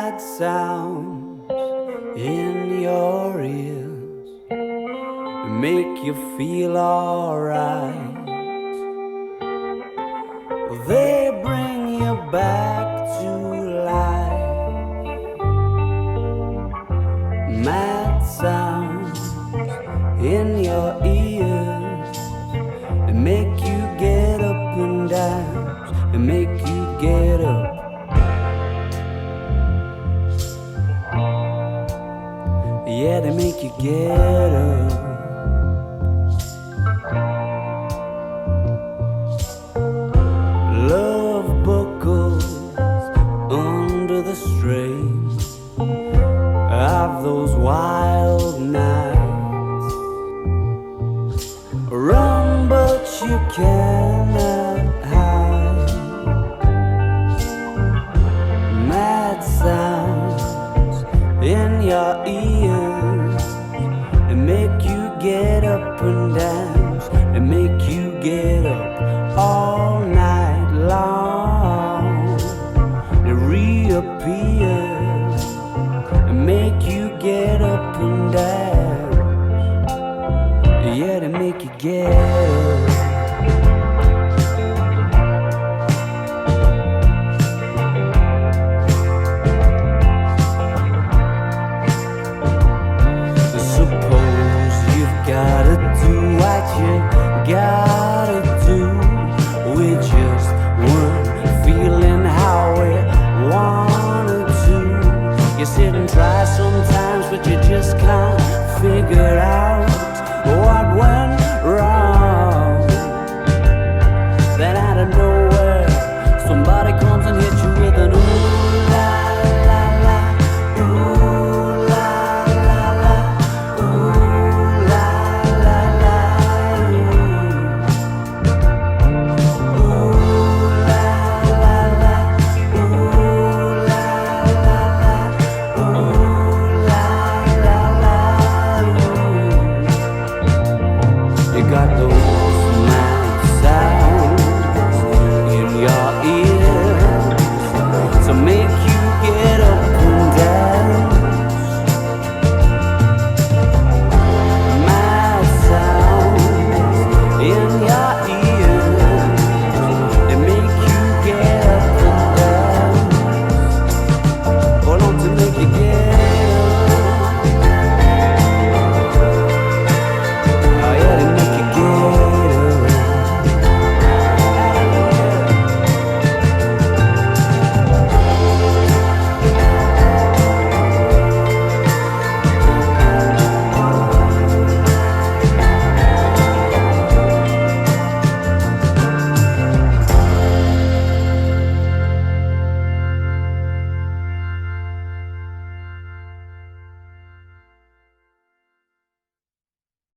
mad sounds in your ears make you feel alright. They bring you back to life. Mad sounds in your ears, they make you get up and dance, they make you get up. Yeah, they make you get up. Love buckles under the strain of those wild nights. Run, but you cannot hide. Mad sounds in your ears, they make you get up and dance, they make you get up all night long. They reappear and make you get up and dance. Yeah, they make you get up. Gotta do what you gotta do. We just weren't feeling how we wanted to. You sit and try sometimes, but you just can't figure out what went